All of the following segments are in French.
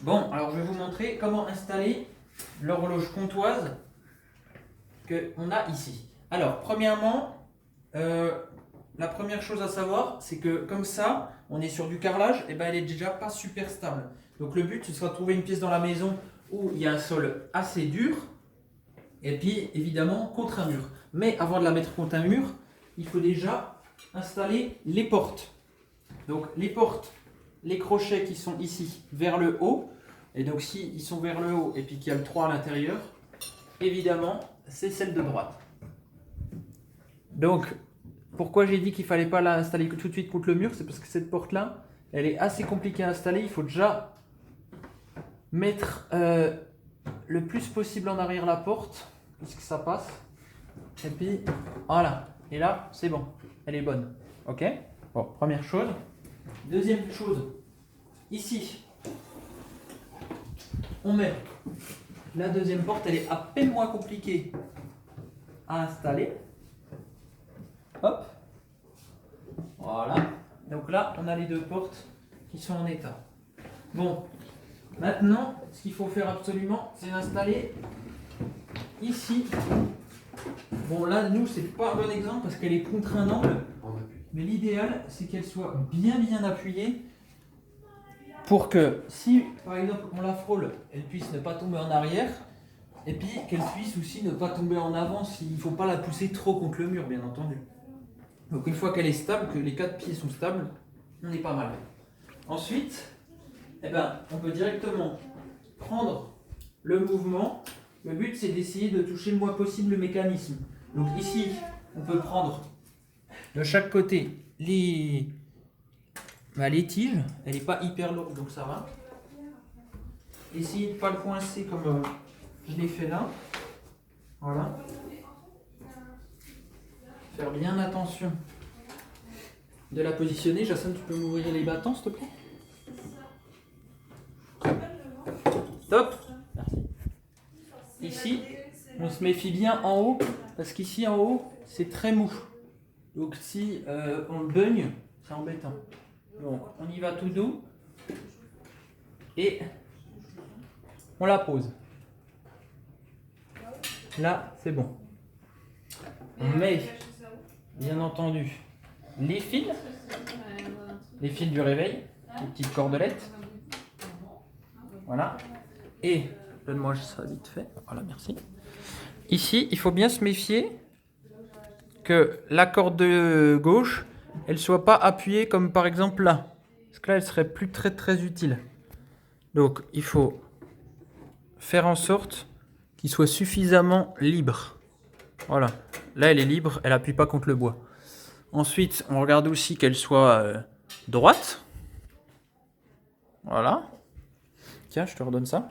Bon, alors je vais vous montrer comment installer l'horloge comptoise qu'on a ici. Alors, premièrement, la première chose à savoir, c'est que comme ça, on est sur du carrelage, et ben elle est déjà pas super stable. Donc le but, ce sera de trouver une pièce dans la maison où il y a un sol assez dur, et puis évidemment contre un mur. Mais avant de la mettre contre un mur, il faut déjà installer les portes. Donc les portes, les crochets qui sont ici vers le haut, et donc si ils sont vers le haut et puis qu'il y a le 3 à l'intérieur, évidemment c'est celle de droite. Donc pourquoi j'ai dit qu'il ne fallait pas l'installer tout de suite contre le mur, c'est parce que cette porte là, elle est assez compliquée à installer, il faut déjà mettre le plus possible en arrière la porte, puisque ça passe, et puis voilà, et là c'est bon, elle est bonne, ok. Bon, première chose. Deuxième chose, ici, on met la deuxième porte, elle est à peine moins compliquée à installer. Hop, voilà. Donc là, on a les deux portes qui sont en état. Bon, maintenant, ce qu'il faut faire absolument, c'est installer ici. Bon, là, nous, c'est pas un bon exemple parce qu'elle est contre un angle. Mais l'idéal, c'est qu'elle soit bien appuyée pour que si, par exemple, on la frôle, elle puisse ne pas tomber en arrière. Et puis qu'elle puisse aussi ne pas tomber en avant s'il ne faut pas la pousser trop contre le mur, bien entendu. Donc une fois qu'elle est stable, que les quatre pieds sont stables, on est pas mal. Ensuite, eh ben, on peut directement prendre le mouvement. Le but, c'est d'essayer de toucher le moins possible le mécanisme. Donc ici, on peut prendre de chaque côté les tiges. Elle n'est pas hyper lourde, donc ça va. Essayez de ne pas le coincer comme je l'ai fait là. Voilà. Faire bien attention de la positionner. Jason, tu peux m'ouvrir les battants, s'il te plaît? Top. Merci. Ici, on se méfie bien en haut, parce qu'ici en haut, c'est très mou. Donc si on le baigne, c'est embêtant. Donc on y va tout doux. Et on la pose. Là, c'est bon. On met, bien entendu, les fils du réveil, les petites cordelettes. Voilà. Et, donne-moi ça vite fait. Voilà, merci. Ici, il faut bien se méfier que la corde de gauche, elle ne soit pas appuyée comme par exemple là. Parce que là, elle serait plus très utile. Donc, il faut faire en sorte qu'il soit suffisamment libre. Voilà. Là, elle est libre, elle n'appuie pas contre le bois. Ensuite, on regarde aussi qu'elle soit droite. Voilà. Tiens, je te redonne ça.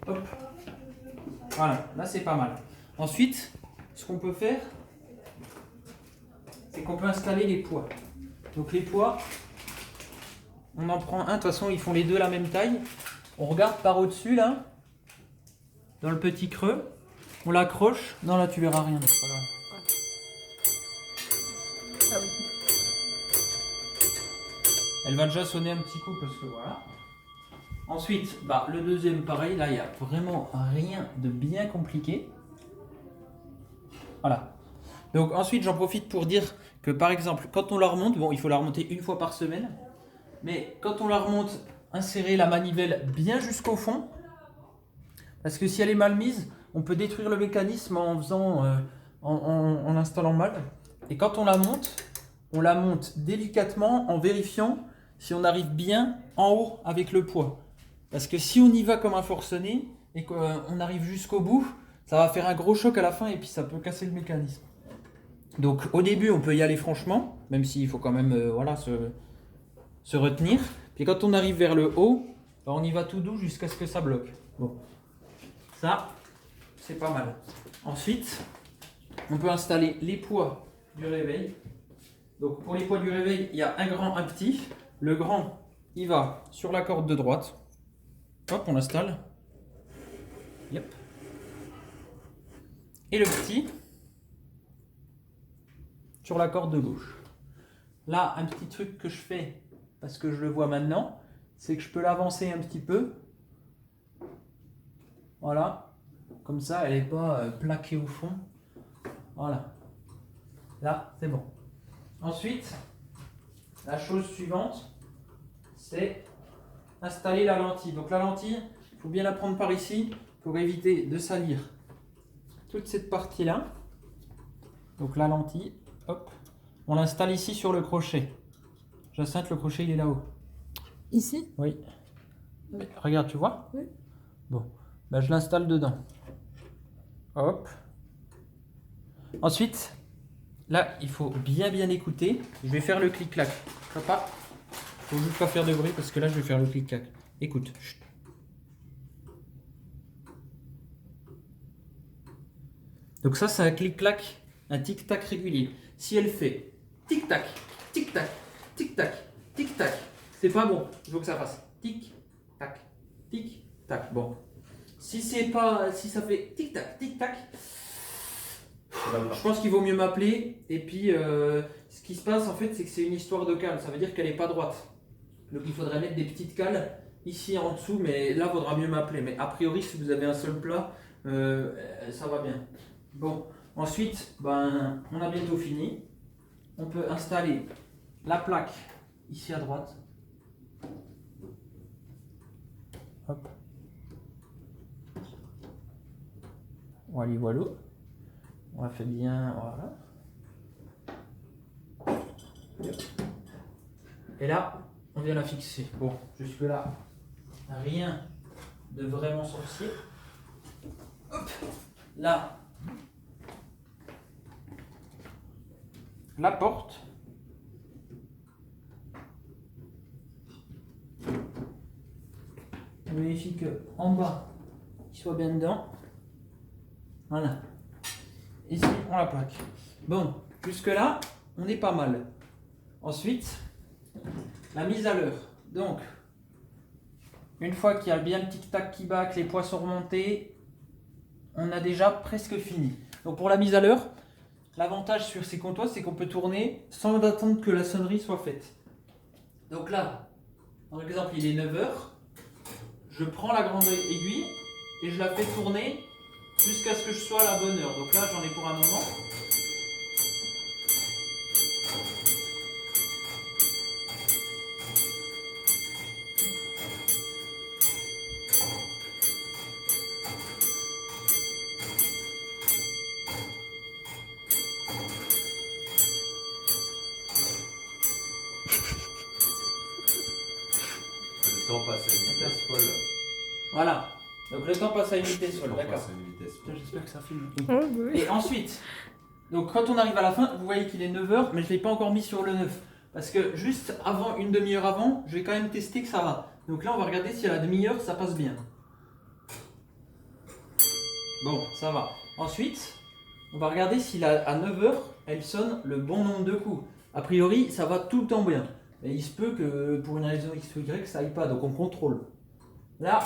Hop. Voilà, là c'est pas mal. Ensuite, ce qu'on peut faire, c'est qu'on peut installer les poids. Donc les poids, on en prend un, de toute façon ils font les deux la même taille. On regarde par au-dessus là, dans le petit creux, on l'accroche. Non là tu verras rien, c'est pas grave. Ah oui. Elle va déjà sonner un petit coup parce que voilà. Ensuite, le deuxième pareil, là il n'y a vraiment rien de bien compliqué. Voilà. Donc ensuite j'en profite pour dire que par exemple quand on la remonte, bon il faut la remonter une fois par semaine, mais quand on la remonte, insérez la manivelle bien jusqu'au fond, parce que si elle est mal mise, on peut détruire le mécanisme en installant mal. Et quand on la monte délicatement en vérifiant si on arrive bien en haut avec le poids. Parce que si on y va comme un forcené et qu'on arrive jusqu'au bout, ça va faire un gros choc à la fin et puis ça peut casser le mécanisme. Donc au début on peut y aller franchement, même s'il faut quand même se retenir. Puis quand on arrive vers le haut, on y va tout doux jusqu'à ce que ça bloque. Bon, ça c'est pas mal. Ensuite, on peut installer les poids du réveil. Donc pour les poids du réveil, il y a un grand, un petit. Le grand, il va sur la corde de droite. Hop, on l'installe. Yep. Et le petit sur la corde de gauche. là, un petit truc que je fais, parce que je le vois maintenant, c'est que je peux l'avancer un petit peu. Voilà. Comme ça, elle n'est pas plaquée au fond. Voilà. Là, c'est bon. Ensuite, la chose suivante, c'est installer la lentille. Donc la lentille, il faut bien la prendre par ici pour éviter de salir toute cette partie-là. Donc la lentille, hop, on l'installe ici sur le crochet. Jacinthe, le crochet, il est là-haut. Ici? Oui. Mais regarde, tu vois? Oui. Bon, ben, je l'installe dedans. Hop. Ensuite, là, il faut bien écouter. Je vais faire le clic-clac. Papa, faut juste pas faire de bruit parce que là, je vais faire le clic-clac. Écoute. Chut. Donc ça, c'est un clic-clac, un tic-tac régulier. Si elle fait tic-tac, tic-tac, tic-tac, tic-tac, c'est pas bon. Il faut que ça fasse tic-tac, tic-tac. Bon. Si ça fait tic-tac, tic-tac, je pense qu'il vaut mieux m'appeler. Et puis, ce qui se passe en fait, c'est que c'est une histoire de cale. Ça veut dire qu'elle n'est pas droite. Donc il faudrait mettre des petites cales ici en dessous, mais là, il vaudra mieux m'appeler. Mais a priori, si vous avez un seul plat, ça va bien. Bon, ensuite, ben, on a bientôt fini. On peut installer la plaque ici à droite. Hop. Voilà, voilà. On la fait bien, voilà. Et là, on vient la fixer. Bon, jusque là, rien de vraiment sorcier. Hop. Là, la porte. On vérifie que en bas, il soit bien dedans. Voilà. Ici, on la plaque. Bon, jusque là, on est pas mal. Ensuite, la mise à l'heure. Donc, une fois qu'il y a bien le tic-tac qui bat, que les poids sont remontés, on a déjà presque fini. Donc pour la mise à l'heure, l'avantage sur ces comptoirs, c'est qu'on peut tourner sans attendre que la sonnerie soit faite. Donc là, par exemple, il est 9h. Je prends la grande aiguille et je la fais tourner jusqu'à ce que je sois à la bonne heure. Donc là, j'en ai pour un moment. Le temps passe à une vitesse folle. Voilà. Donc le temps passe à une vitesse Le folle. temps D'accord. passe à une vitesse folle. J'espère que ça filme. Oh, bah oui. Et ensuite, donc quand on arrive à la fin, vous voyez qu'il est 9h, mais je ne l'ai pas encore mis sur le 9. Parce que juste avant, une demi-heure avant, je vais quand même tester que ça va. Donc là, on va regarder si à la demi-heure, ça passe bien. Bon, ça va. Ensuite, on va regarder si à 9h, elle sonne le bon nombre de coups. A priori, ça va tout le temps bien. Mais il se peut que pour une raison X ou Y, ça aille pas, donc on contrôle. Là.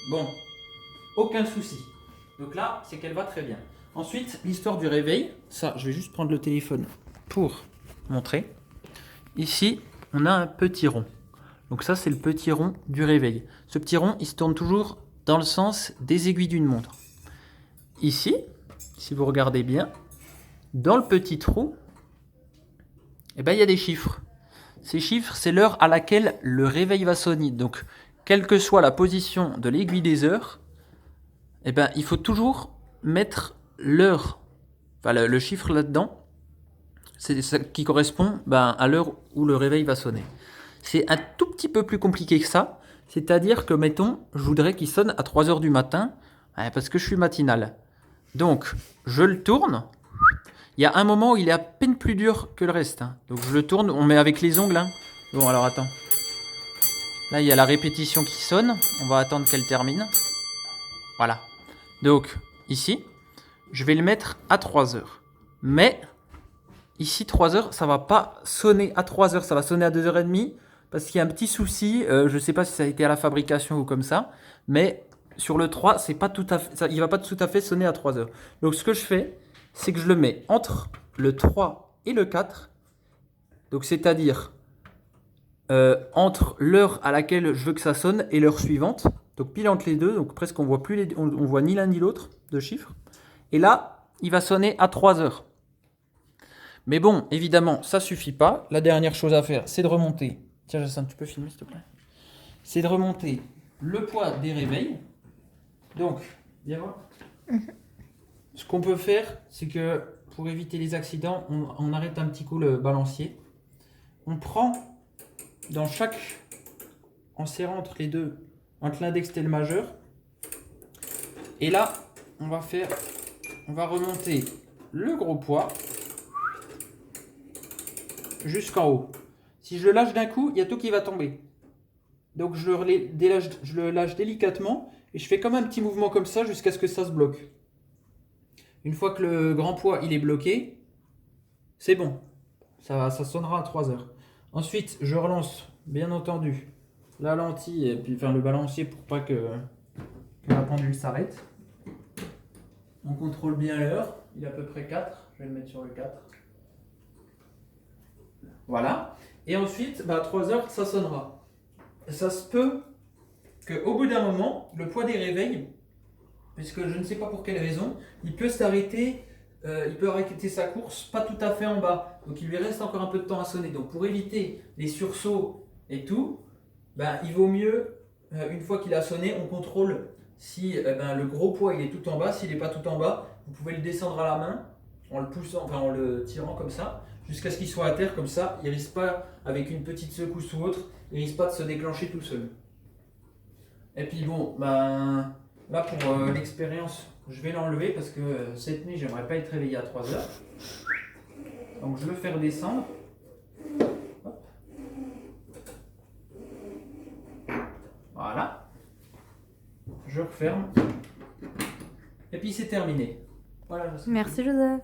Bon, aucun souci. Donc là, c'est qu'elle va très bien. Ensuite, l'histoire du réveil. Ça, je vais juste prendre le téléphone pour montrer. Ici, on a un petit rond. Donc ça, c'est le petit rond du réveil. Ce petit rond, il se tourne toujours dans le sens des aiguilles d'une montre. Ici, si vous regardez bien, dans le petit trou, eh ben, il y a des chiffres. Ces chiffres, c'est l'heure à laquelle le réveil va sonner. Donc, quelle que soit la position de l'aiguille des heures, eh ben, il faut toujours mettre l'heure, enfin le chiffre là-dedans, c'est ça qui correspond à l'heure où le réveil va sonner. C'est un tout petit peu plus compliqué que ça, c'est-à-dire que, mettons, je voudrais qu'il sonne à 3h du matin, parce que je suis matinal. Donc, je le tourne. Il y a un moment où il est à peine plus dur que le reste. Donc, je le tourne, on met avec les ongles. Bon, alors attends. Là, il y a la répétition qui sonne. On va attendre qu'elle termine. Voilà. Donc, ici, je vais le mettre à 3h. Mais, ici, 3h, ça va pas sonner à 3h, ça va sonner à 2h30. Parce qu'il y a un petit souci. Je ne sais pas si ça a été à la fabrication ou comme ça. Mais sur le 3, c'est pas tout à fait, ça, il va pas tout à fait sonner à 3 heures. Donc ce que je fais, c'est que je le mets entre le 3 et le 4. Donc c'est-à-dire entre l'heure à laquelle je veux que ça sonne et l'heure suivante. Donc pile entre les deux, donc presque on voit plus on voit ni l'un ni l'autre de chiffres. Et là, il va sonner à 3 heures. Mais bon, évidemment, ça suffit pas. La dernière chose à faire, c'est de remonter. Tiens, Jacinthe, tu peux filmer s'il te plaît. C'est de remonter le poids des réveils. Donc, viens voir. Ce qu'on peut faire, c'est que pour éviter les accidents, on arrête un petit coup le balancier. On prend dans chaque, en serrant entre les deux, entre l'index et le majeur. Et là, on va remonter le gros poids jusqu'en haut. Si je le lâche d'un coup, il y a tout qui va tomber. Donc je le lâche délicatement et je fais comme un petit mouvement comme ça jusqu'à ce que ça se bloque. Une fois que le grand poids il est bloqué, c'est bon. Ça sonnera à 3 heures. Ensuite, je relance, bien entendu, la lentille et puis le balancier pour pas que la pendule s'arrête. On contrôle bien l'heure. Il est à peu près 4. Je vais le mettre sur le 4. Voilà. Et ensuite, à 3 heures, ça sonnera. Ça se peut qu'au bout d'un moment, le poids des réveils, puisque je ne sais pas pour quelle raison, il peut s'arrêter, il peut arrêter sa course pas tout à fait en bas. Donc il lui reste encore un peu de temps à sonner. Donc pour éviter les sursauts et tout, il vaut mieux, une fois qu'il a sonné, on contrôle si le gros poids il est tout en bas. S'il n'est pas tout en bas, vous pouvez le descendre à la main en le poussant, en le tirant comme ça, jusqu'à ce qu'il soit à terre comme ça. Il ne risque pas, avec une petite secousse ou autre, il risque pas de se déclencher tout seul. Et puis bon, là pour l'expérience, je vais l'enlever parce que cette nuit, j'aimerais pas être réveillé à 3 heures. Donc je vais le faire descendre. Hop. Voilà. Je referme. Et puis c'est terminé. Voilà. Merci Joseph.